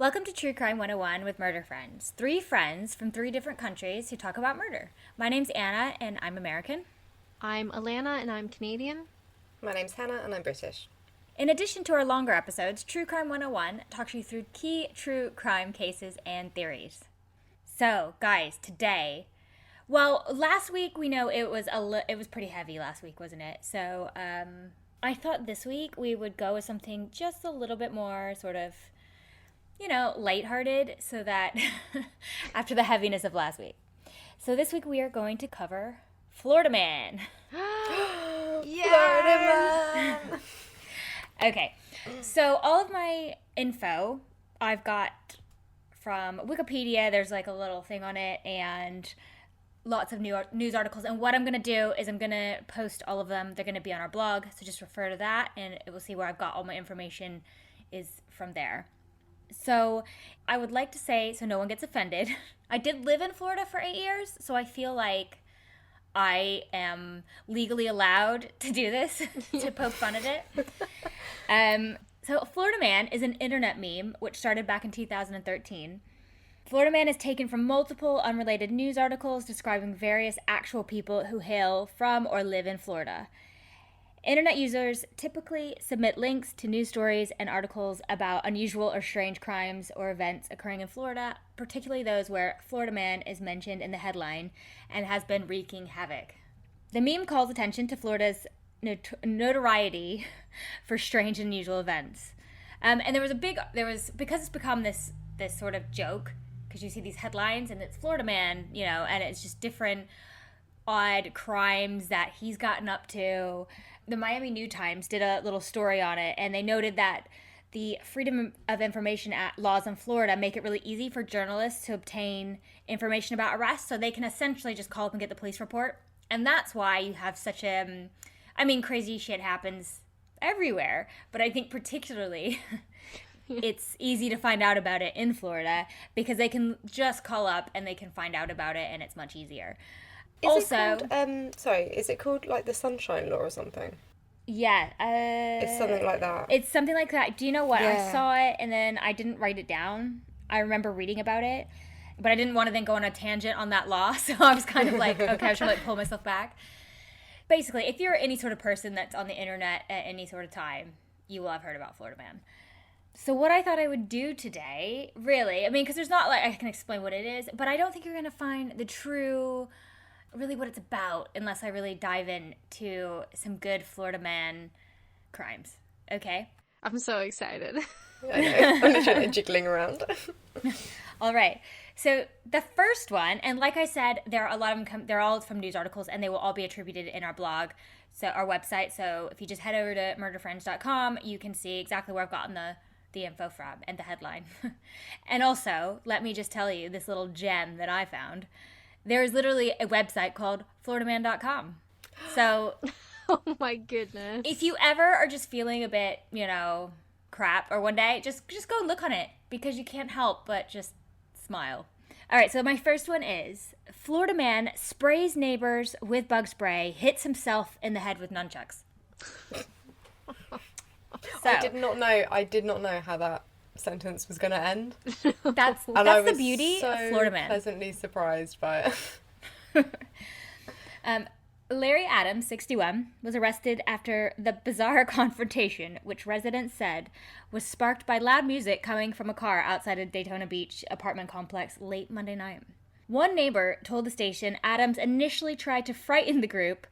Welcome to True Crime 101 with Murder Friends. Three friends from three different countries who talk about murder. My name's Anna, and I'm American. I'm Alana, and I'm Canadian. My name's Hannah, and I'm British. In addition to our longer episodes, True Crime 101 talks you through key true crime cases and theories. So, guys, today, well, last week we know it was pretty heavy last week, wasn't it? So, I thought this week we would go with something just a little bit more sort of lighthearted, so that after the heaviness of last week. So this week we are going to cover Florida Man. Florida Man! Okay, so all of my info I've got from Wikipedia. There's like a little thing on it and lots of news articles. And what I'm going to do is I'm going to post all of them. They're going to be on our blog, so just refer to that and it will see where I've got all my information is from there. So I would like to say, so no one gets offended, I did live in Florida for 8 years, so I feel like I am legally allowed to do this, to poke fun at it. So Florida Man is an internet meme which started back in 2013. Florida Man is taken from multiple unrelated news articles describing various actual people who hail from or live in Florida. Internet users typically submit links to news stories and articles about unusual or strange crimes or events occurring in Florida, particularly those where Florida Man is mentioned in the headline and has been wreaking havoc. The meme calls attention to Florida's notoriety for strange and unusual events. And because it's become this sort of joke, because you see these headlines and it's Florida Man, and it's just different odd crimes that he's gotten up to. The Miami New Times did a little story on it, and they noted that the Freedom of Information Act laws in Florida make it really easy for journalists to obtain information about arrests, so they can essentially just call up and get the police report. And that's why you have such crazy shit happens everywhere, but I think particularly it's easy to find out about it in Florida because they can just call up and they can find out about it, and it's much easier. Is it called like the Sunshine Law or something? Yeah. It's something like that. It's something like that. Do you know what? Yeah. I saw it and then I didn't write it down. I remember reading about it, but I didn't want to then go on a tangent on that law, so I was kind of like, okay, I was trying to pull myself back. Basically, if you're any sort of person that's on the internet at any sort of time, you will have heard about Florida Man. So what I thought I would do today, really, because there's not like I can explain what it is, but I don't think you're going to find the true... really what it's about unless I really dive into some good Florida Man crimes. Okay? I'm so excited. I know. I'm literally jiggling around. All right. So the first one, and like I said, there are a lot of them. They're all from news articles, and they will all be attributed in our blog, so our website. So if you just head over to murderfriends.com, you can see exactly where I've gotten the info from and the headline. And also, let me just tell you this little gem that I found. There is literally a website called floridaman.com. So, Oh my goodness. if you ever are just feeling a bit, crap, or one day, just go and look on it because you can't help but just smile. All right, so my first one is Florida Man sprays neighbors with bug spray, hits himself in the head with nunchucks. So, I did not know how that sentence was going to end. that's And I was the beauty so of Florida Man. pleasantly surprised by it. Larry Adams, 61, was arrested after the bizarre confrontation, which residents said was sparked by loud music coming from a car outside a Daytona Beach apartment complex late Monday night. One neighbor told the station Adams initially tried to frighten the group,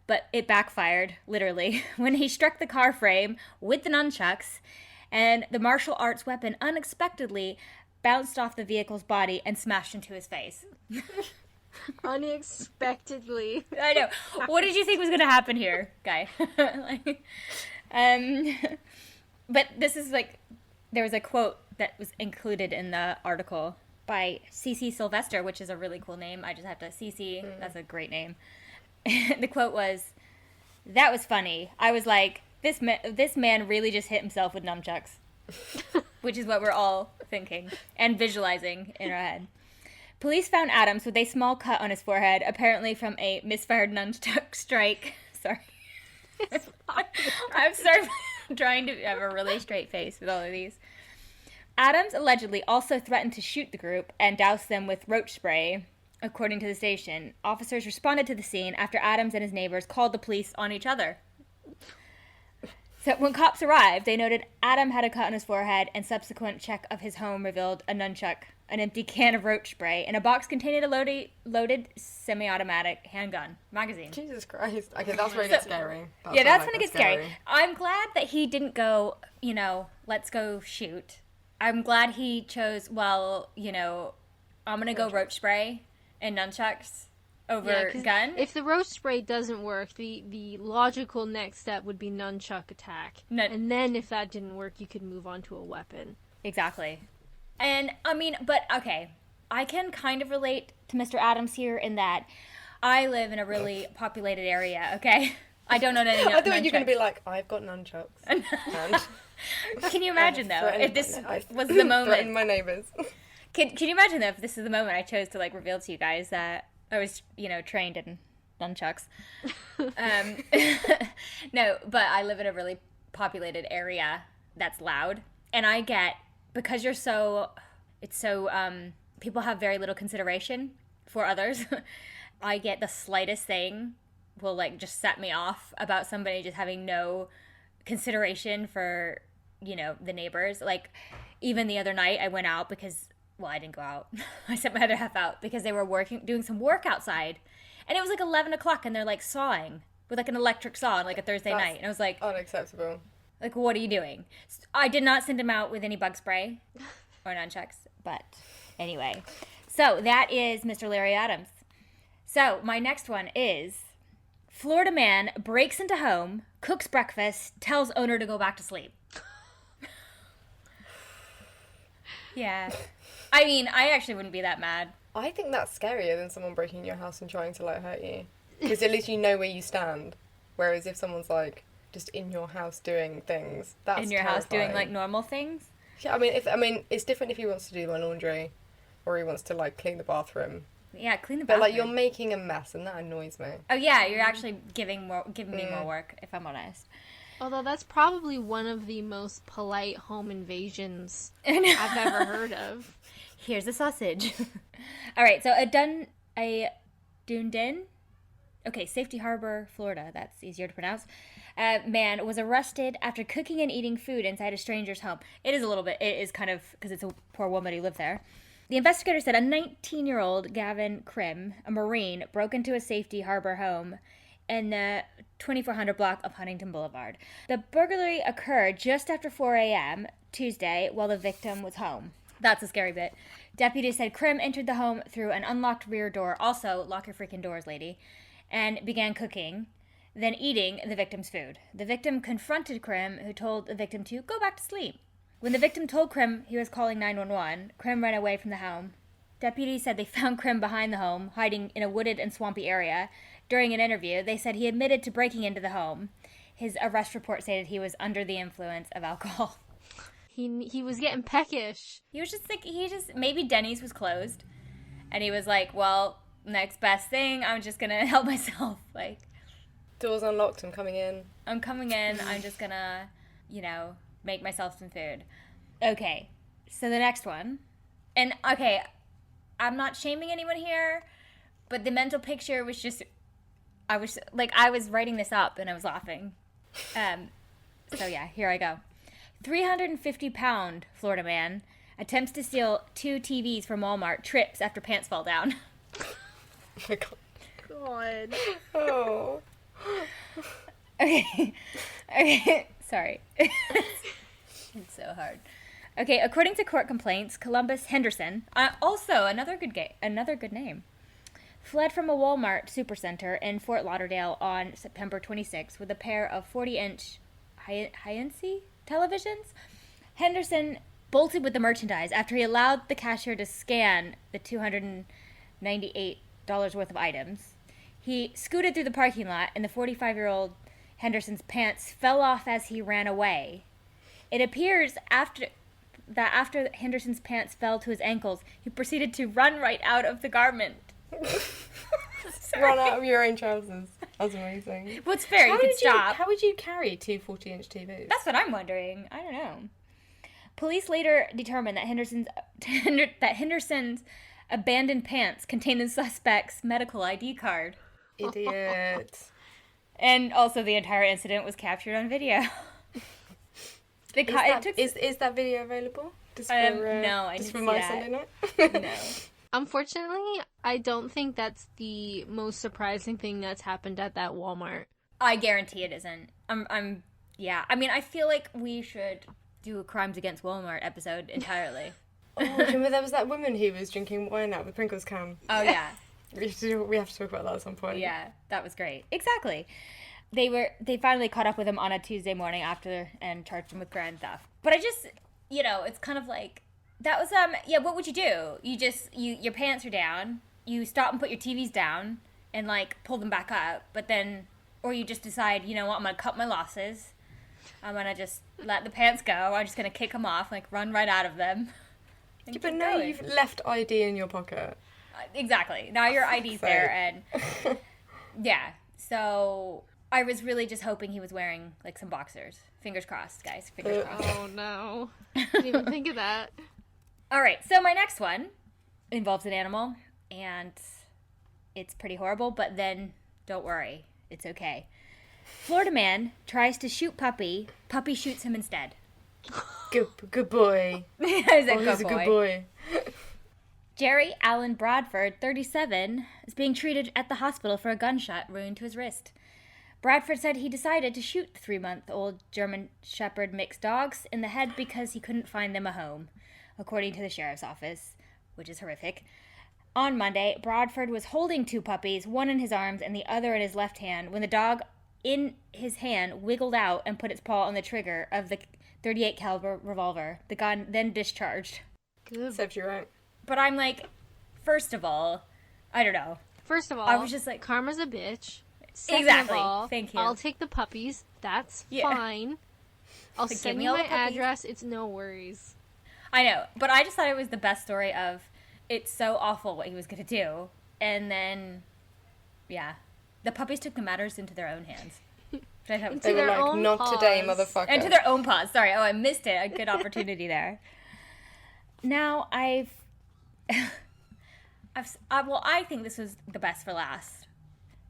but it backfired, literally, when he struck the car frame with the nunchucks, and the martial arts weapon unexpectedly bounced off the vehicle's body and smashed into his face. Unexpectedly. I know. What did you think was going to happen here, guy? But this is there was a quote that was included in the article by CC Sylvester, which is a really cool name. I just have to, CC, that's a great name. The quote was, "That was funny. I was like, this man really just hit himself with nunchucks," which is what we're all thinking and visualizing in our head. Police found Adams with a small cut on his forehead, apparently from a misfired nunchuck strike. Sorry. I'm sorry. I'm trying to have a really straight face with all of these. Adams allegedly also threatened to shoot the group and douse them with roach spray. According to the station, officers responded to the scene after Adams and his neighbors called the police on each other. So when cops arrived, they noted Adam had a cut on his forehead, and subsequent check of his home revealed a nunchuck, an empty can of roach spray, and a box containing a loaded semi-automatic handgun magazine. Jesus Christ. Okay, that's where it gets scary. That's when it gets scary. I'm glad that he didn't go, let's go shoot. I'm glad he chose, I'm going to go roach spray and nunchucks over gun. If the roach spray doesn't work, the logical next step would be nunchuck attack. And then if that didn't work, you could move on to a weapon. Exactly. And, okay, I can kind of relate to Mr. Adams here in that I live in a really populated area, okay? I don't know anything I thought you were going to be like, I've got nunchucks. And can you imagine, though, if this was the moment... Threaten my neighbours. Can you imagine, though, if this is the moment I chose to, reveal to you guys that I was, trained in nunchucks? No, but I live in a really populated area that's loud. And I get... Because people have very little consideration for others. I get the slightest thing will just set me off about somebody just having no consideration for, the neighbors. Even the other night I went out because, I didn't go out. I sent my other half out because they were doing some work outside. And it was 11 o'clock and they're sawing with an electric saw on a Thursday night. And I was like, unacceptable. What are you doing? I did not send him out with any bug spray or nunchucks, but anyway. So that is Mr. Larry Adams. So my next one is Florida man breaks into home, cooks breakfast, tells owner to go back to sleep. Yeah. I actually wouldn't be that mad. I think that's scarier than someone breaking in your house and trying to hurt you. Because at least you know where you stand. Whereas if someone's just in your house doing things, that's in your terrifying. house doing normal things. Yeah, it's different if he wants to do my laundry, or he wants to clean the bathroom. Yeah, clean the bathroom. But you're making a mess, and that annoys me. Oh yeah, you're actually giving me more work, if I'm honest. Although that's probably one of the most polite home invasions I've ever heard of. Here's a sausage. All right, so a Dunedin. Okay, Safety Harbor, Florida. That's easier to pronounce. Man was arrested after cooking and eating food inside a stranger's home. It is kind of, because it's a poor woman who lived there. The investigator said a 19-year-old Gavin Krim, a Marine, broke into a Safety Harbor home in the 2400 block of Huntington Boulevard. The burglary occurred just after 4 a.m. Tuesday while the victim was home. That's a scary bit. Deputies said Krim entered the home through an unlocked rear door. Also, lock your freaking doors, lady. And began cooking, then eating the victim's food. The victim confronted Krim, who told the victim to go back to sleep. When the victim told Krim he was calling 911, Krim ran away from the home. Deputies said they found Krim behind the home, hiding in a wooded and swampy area. During an interview, they said he admitted to breaking into the home. His arrest report stated he was under the influence of alcohol. He was getting peckish. He was just maybe Denny's was closed. And he was like, well, next best thing, I'm just gonna help myself. Doors unlocked, I'm coming in. I'm just gonna, make myself some food. Okay, so the next one. And, okay, I'm not shaming anyone here, but the mental picture was just, I was writing this up and I was laughing. So yeah, here I go. 350-pound Florida man attempts to steal 2 TVs from Walmart, trips after pants fall down. Oh my God. God. Oh. Okay. Sorry. It's so hard. Okay, according to court complaints, Columbus Henderson, also another good name, fled from a Walmart supercenter in Fort Lauderdale on September 26 with a pair of 40-inch Hisense televisions. Henderson bolted with the merchandise after he allowed the cashier to scan the $298 worth of items. He scooted through the parking lot, and the 45-year-old Henderson's pants fell off as he ran away. It appears after Henderson's pants fell to his ankles, he proceeded to run right out of the garment. Run out of your own trousers. That's amazing. Well, it's fair. You could stop. How would you carry 2 40-inch TVs? That's what I'm wondering. I don't know. Police later determined that Henderson's abandoned pants contained the suspect's medical ID card. Idiot. And also the entire incident was captured on video. Is that video available? No, I just for didn't my see Sunday night? No. Unfortunately, I don't think that's the most surprising thing that's happened at that Walmart. I guarantee it isn't. Yeah. I mean, I feel like we should do a Crimes Against Walmart episode entirely. Oh, remember there was that woman who was drinking wine out of the Pringles can? Oh, yeah. We have to talk about that at some point. Yeah, that was great. Exactly. They finally caught up with him on a Tuesday morning after and charged him with grand theft. But I just, it's kind of like, that was, what would you do? Your pants are down, you stop and put your TVs down and, like, pull them back up, but then, or you just decide, you know what, I'm going to cut my losses. I'm going to just let the pants go. I'm just going to kick them off, like, run right out of them. Yeah, but now you've left ID in your pocket. Exactly. Now your ID's there, and yeah. So I was really just hoping he was wearing like some boxers. Fingers crossed, guys. Fingers crossed. Oh no! Didn't even think of that. All right. So my next one involves an animal, and it's pretty horrible. But then don't worry, it's okay. Florida man tries to shoot puppy. Puppy shoots him instead. Good boy. He's a good boy. Jerry Allen Bradford, 37, is being treated at the hospital for a gunshot wound to his wrist. Bradford said he decided to shoot the 3-month-old German Shepherd mixed dogs in the head because he couldn't find them a home, according to the sheriff's office, which is horrific. On Monday, Bradford was holding 2 puppies, one in his arms and the other in his left hand, when the dog in his hand wiggled out and put its paw on the trigger of the .38 caliber revolver. The gun then discharged. Good. Serves you right. But I'm like, first of all, I don't know. First of all, I was just like, karma's a bitch. Second exactly. Of all, thank you. I'll take the puppies. That's fine. I'll like, send you my address. It's no worries. I know, but I just thought it was the best story of it's so awful what he was going to do. And then, yeah, the puppies took the matters into their own hands. They were like, not paws. Today, motherfucker. Into their own paws. Sorry. Oh, I missed it. A good opportunity there. Now, I think this was the best for last.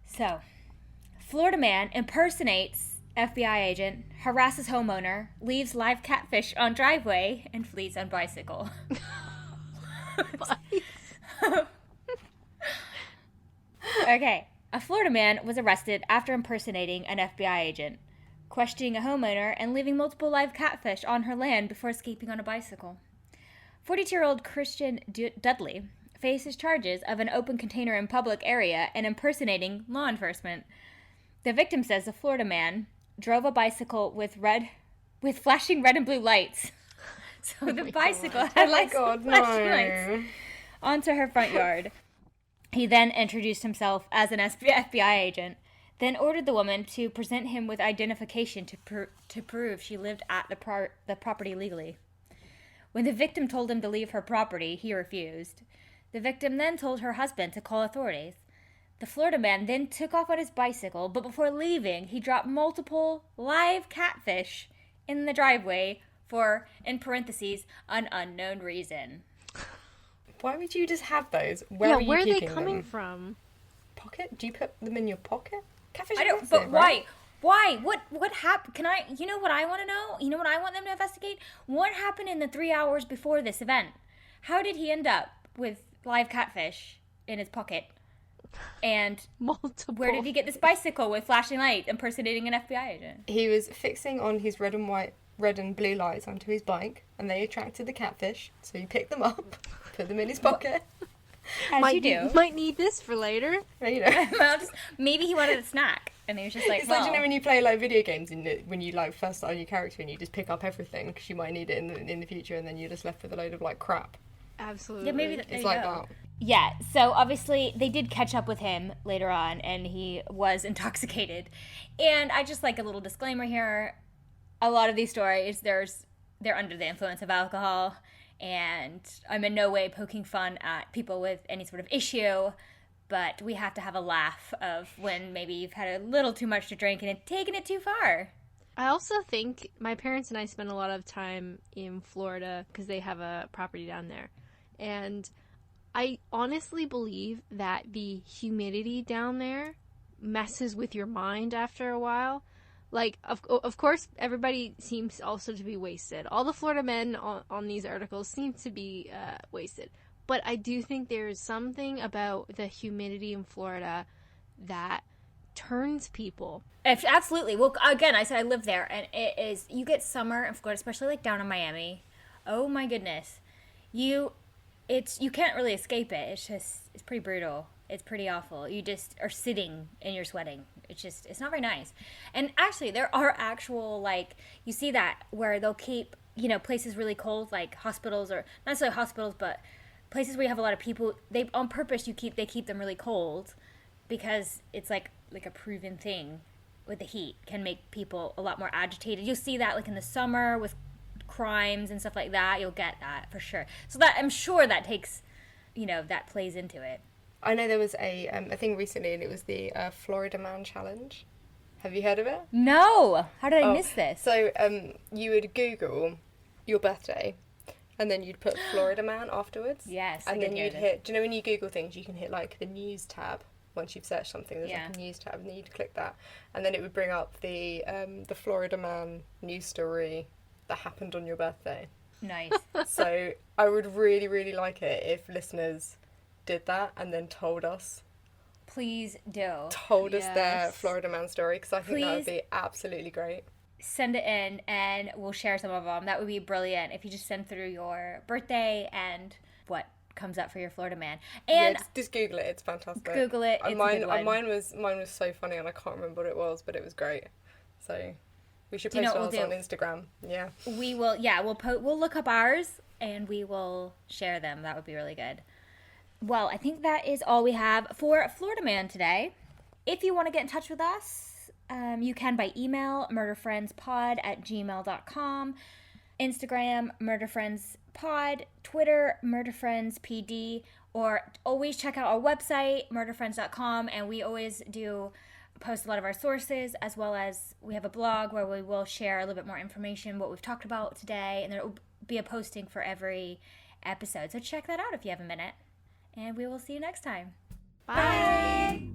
So, Florida man impersonates FBI agent, harasses homeowner, leaves live catfish on driveway, and flees on bicycle. Okay. A Florida man was arrested after impersonating an FBI agent, questioning a homeowner, and leaving multiple live catfish on her land before escaping on a bicycle. 42-year-old Christian Dudley faces charges of an open container in public area and impersonating law enforcement. The victim says the Florida man drove a bicycle with flashing red and blue lights. So the bicycle had flashing lights onto her front yard. He then introduced himself as an FBI agent, then ordered the woman to present him with identification to prove she lived at the property legally. When the victim told him to leave her property, he refused. The victim then told her husband to call authorities. The Florida man then took off on his bicycle, but before leaving, he dropped multiple live catfish in the driveway for, in parentheses, an unknown reason. Why would you just have those? Where are you keeping them? Where are they coming from? Pocket? Do you put them in your pocket? Catfish. I don't. But why? Why? What happened? Can I? You know what I want to know? You know what I want them to investigate? What happened in the 3 hours before this event? How did he end up with live catfish in his pocket? And multiple. Where did he get this bicycle with flashing light impersonating an FBI agent? He was fixing on his red and blue lights onto his bike, and they attracted the catfish. So he picked them up, put them in his pocket. As you do. Might need this for later. You know. Well, maybe he wanted a snack, and he was just like, it's like, you know, when you play like video games and when you like first start a new character and you just pick up everything because you might need it in the future, and then you're just left with a load of like crap. Absolutely. Yeah, maybe it's like that. Yeah, so obviously they did catch up with him later on, and he was intoxicated. And I just like a little disclaimer here. A lot of these stories, they're under the influence of alcohol, and I'm in no way poking fun at people with any sort of issue, but we have to have a laugh of when maybe you've had a little too much to drink and taken it too far. I also think my parents and I spend a lot of time in Florida because they have a property down there. And I honestly believe that the humidity down there messes with your mind after a while. Like, of course, everybody seems also to be wasted. All the Florida men on these articles seem to be wasted. But I do think there's something about the humidity in Florida that turns people. Absolutely. Well, again, I said I live there, and it is, you get summer in Florida, especially like down in Miami. Oh my goodness. You can't really escape it. It's pretty brutal. It's pretty awful. You just are sitting and you're sweating. It's not very nice. And actually, there are actual, like, you see that where they'll keep, places really cold, like hospitals, or not necessarily hospitals, but places where you have a lot of people. They, on purpose, they keep them really cold because it's like a proven thing with the heat can make people a lot more agitated. You'll see that like in the summer with crimes and stuff like that. You'll get that for sure. So that, I'm sure that takes, that plays into it. I know there was a thing recently, and it was the Florida Man Challenge. Have you heard of it? No. How did I miss this? So you would Google your birthday, and then you'd put Florida Man afterwards. Yes. And then you'd hit. Do you know when you Google things, you can hit like the news tab. Once you've searched something, there's like a news tab, and then you'd click that, and then it would bring up the Florida Man news story that happened on your birthday. Nice. So I would really, really like it if listeners did that and then told us. Please do. Told us their Florida Man story, because I think that would be absolutely great. Send it in and we'll share some of them. That would be brilliant if you just send through your birthday and what comes up for your Florida Man. And just Google it. It's fantastic. Google it. It's a good one. Mine was so funny, and I can't remember what it was, but it was great. So we should post ours on Instagram. Yeah. We will. Yeah, we'll look up ours and we will share them. That would be really good. Well, I think that is all we have for Florida Man today. If you want to get in touch with us, you can by email, murderfriendspod@gmail.com, Instagram, murderfriendspod, Twitter, murderfriendspd, or always check out our website, murderfriends.com, and we always do post a lot of our sources, as well as we have a blog where we will share a little bit more information, what we've talked about today, and there will be a posting for every episode. So check that out if you have a minute. And we will see you next time. Bye.